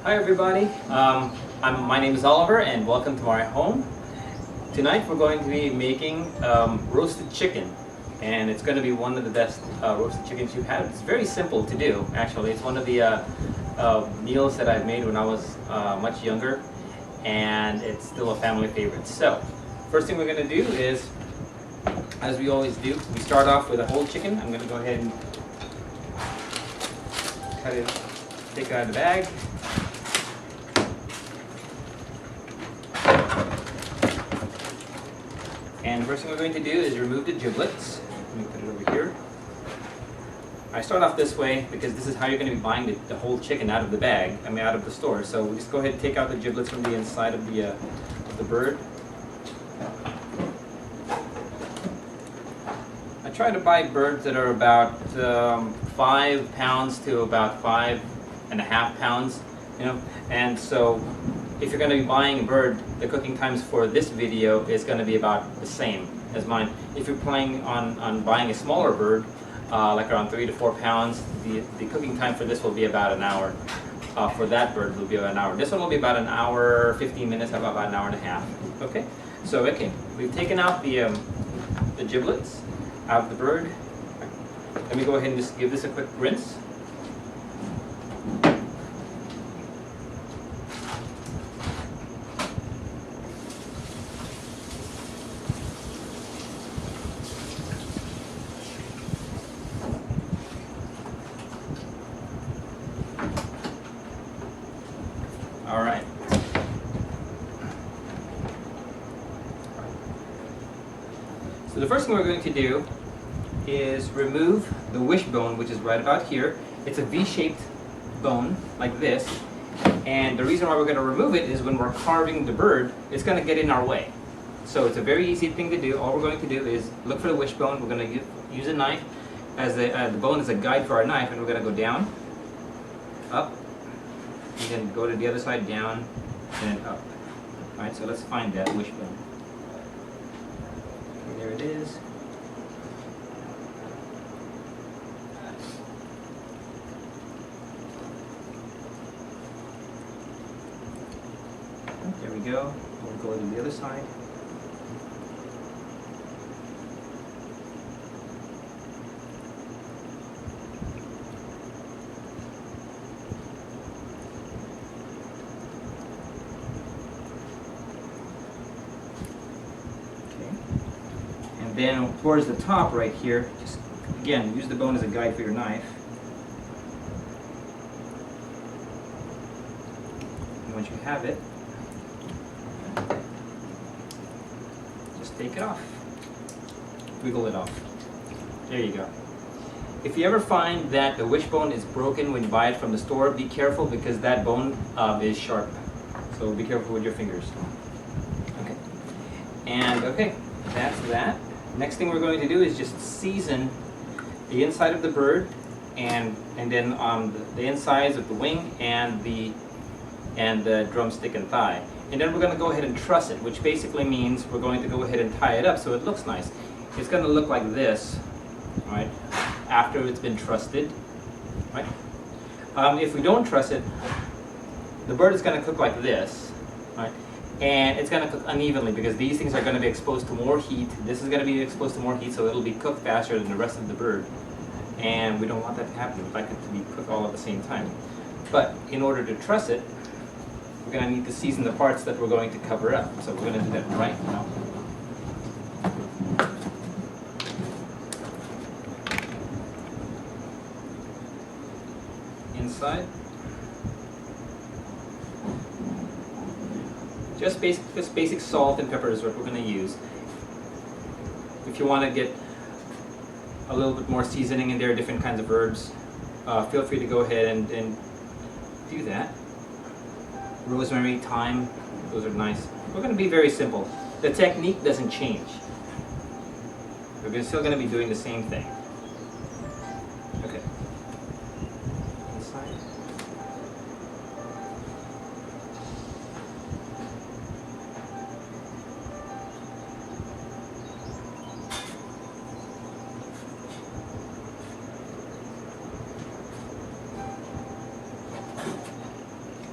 Hi everybody, my name is Oliver and welcome to my home. Tonight we're going to be making roasted chicken, and it's going to be one of the best roasted chickens you've had. It's very simple to do, actually. It's one of the meals that I've made when I was much younger, and it's still a family favorite. So, first thing we're going to do is, as we always do, we start off with a whole chicken. I'm going to go ahead and cut it, take it out of the bag. And the first thing we're going to do is remove the giblets. Let me put it over here. I start off this way because this is how you're going to be buying the whole chicken out of the bag, out of the store. So we just go ahead and take out the giblets from the inside of the bird. I try to buy birds that are about 5 pounds to about 5.5 pounds, and so if you're going to be buying a bird, the cooking times for this video is going to be about the same as mine. If you're planning on buying a smaller bird, like around 3 to 4 pounds, the cooking time for this will be about an hour. For that bird, it will be about an hour. This one will be about an hour, 15 minutes, about an hour and a half. Okay, so we've taken out the giblets out of the bird. Let me go ahead and just give this a quick rinse. All right. So the first thing we're going to do is remove the wishbone, which is right about here. It's a V-shaped bone, like this. And the reason why we're going to remove it is when we're carving the bird, it's going to get in our way. So it's a very easy thing to do. All we're going to do is look for the wishbone. We're going to use a knife as the bone is a guide for our knife, and we're going to go down, up, and then go to the other side, down, and up. Alright, so let's find that wishbone. Okay, there it is. There we go. We'll go to the other side. Then towards the top right here, just again, use the bone as a guide for your knife. And once you have it, just take it off. Wiggle it off. There you go. If you ever find that the wishbone is broken when you buy it from the store, be careful because that bone is sharp. So be careful with your fingers. Okay. And that's that. Next thing we're going to do is just season the inside of the bird and then the insides of the wing and the drumstick and thigh. And then we're going to go ahead and truss it, which basically means we're going to go ahead and tie it up so it looks nice. It's going to look like this, right, after it's been trussed, right? If we don't truss it, the bird is going to cook like this, right? And it's going to cook unevenly because these things are going to be exposed to more heat. This is going to be exposed to more heat, so it'll be cooked faster than the rest of the bird. And we don't want that to happen. We'd like it to be cooked all at the same time. But in order to truss it, we're going to need to season the parts that we're going to cover up. So we're going to do that right now. Inside. Just basic salt and pepper is what we're going to use. If you want to get a little bit more seasoning in there, different kinds of herbs, feel free to go ahead and do that. Rosemary, thyme, those are nice. We're going to be very simple. The technique doesn't change. We're still going to be doing the same thing. Okay. Inside.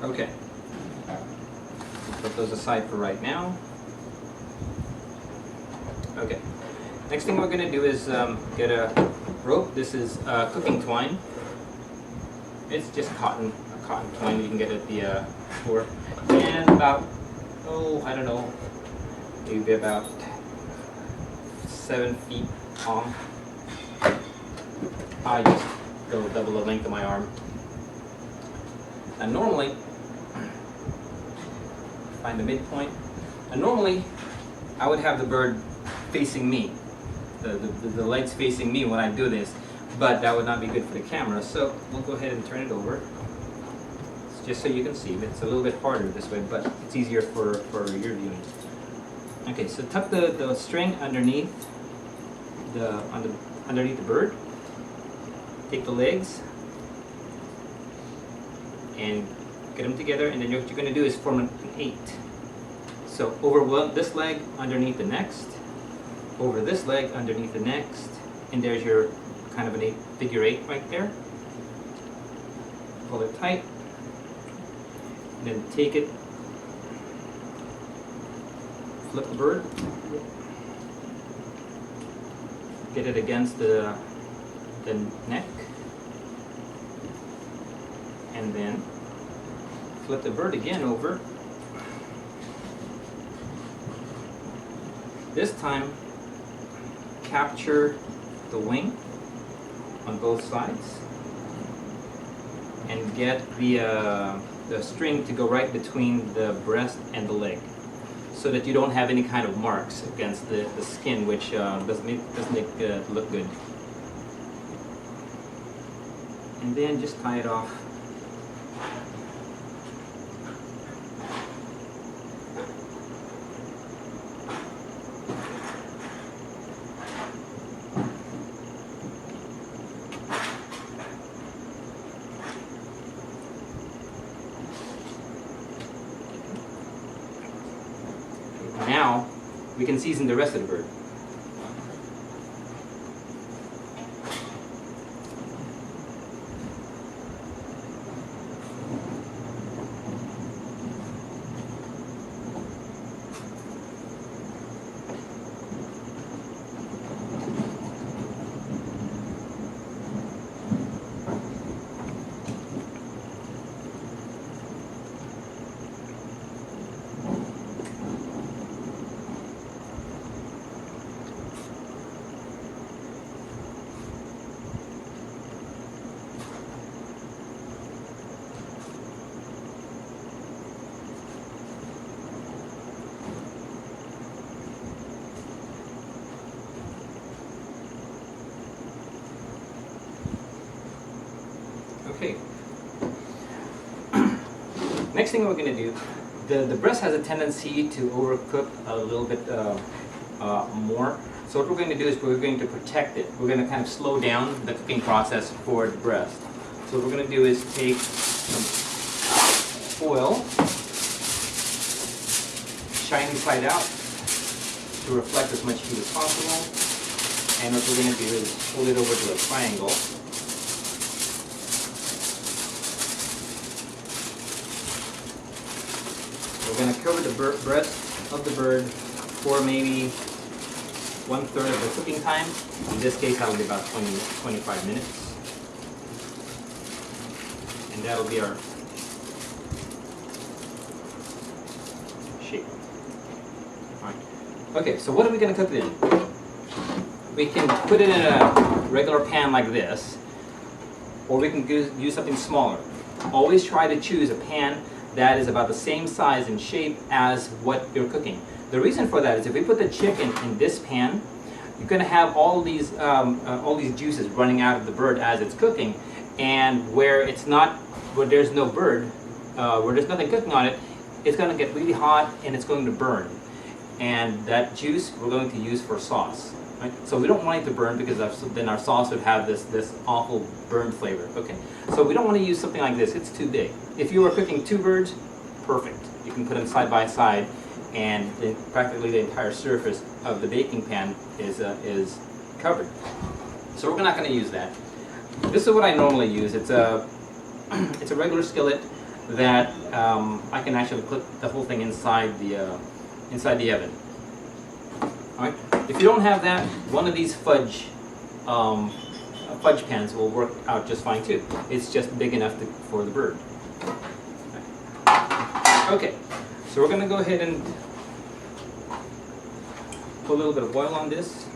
Okay. Put those aside for right now. Okay. Next thing we're going to do is get a rope. This is cooking twine. It's just cotton twine you can get at the store. And about, I don't know, maybe about 7 feet long. I just go double the length of my arm. And normally, find the midpoint. And normally, I would have the bird facing me, the legs facing me when I do this, but that would not be good for the camera. So we'll go ahead and turn it over, just so you can see. It's a little bit harder this way, but it's easier for your viewing. Okay, so tuck the string underneath underneath the bird. Take the legs and get them together, and then what you're going to do is form an 8. So over this leg underneath the next, over this leg underneath the next, and there's your kind of an figure 8 right there. Pull it tight, and then take it, flip the bird, get it against the neck, and then flip the bird again over. This time, capture the wing on both sides and get the string to go right between the breast and the leg, so that you don't have any kind of marks against the skin, which doesn't make it look good. And then just tie it off. Now we can season the rest of the bird. Okay. Next thing we're going to do, the breast has a tendency to overcook a little bit more. So what we're going to do is we're going to protect it. We're going to kind of slow down the cooking process for the breast. So what we're going to do is take some foil, shiny side out to reflect as much heat as possible. And what we're going to do is fold it over to a triangle. We're going to cover the breast of the bird for maybe 1/3 of the cooking time. In this case, that will be about 20-25 minutes. And that'll be our shape. Alright. Okay, so what are we going to cook it in? We can put it in a regular pan like this, or we can use something smaller. Always try to choose a pan that is about the same size and shape as what you're cooking. The reason for that is if we put the chicken in this pan, you're going to have all these juices running out of the bird as it's cooking, and where there's no bird, where there's nothing cooking on it, it's going to get really hot and it's going to burn. And that juice we're going to use for sauce. Right? So we don't want it to burn, because then our sauce would have this awful burn flavor. Okay, so we don't want to use something like this. It's too big. If you were cooking 2 birds, perfect. You can put them side by side, and practically the entire surface of the baking pan is covered. So we're not going to use that. This is what I normally use. It's a regular skillet. that I can actually put the whole thing inside the oven. All right. If you don't have that, one of these fudge pans will work out just fine too. It's just big enough for the bird. Okay, so we're going to go ahead and put a little bit of oil on this,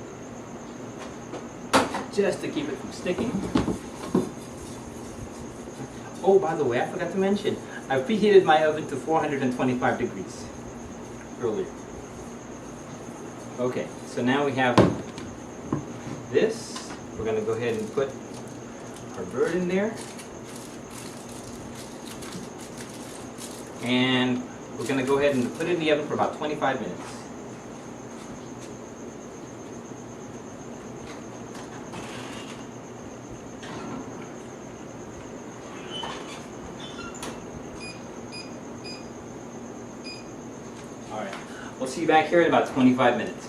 just to keep it from sticking. Oh, by the way, I forgot to mention, I preheated my oven to 425 degrees earlier. Okay, so now we have this. We're going to go ahead and put our bird in there. And we're going to go ahead and put it in the oven for about 25 minutes. All right, we'll see you back here in about 25 minutes.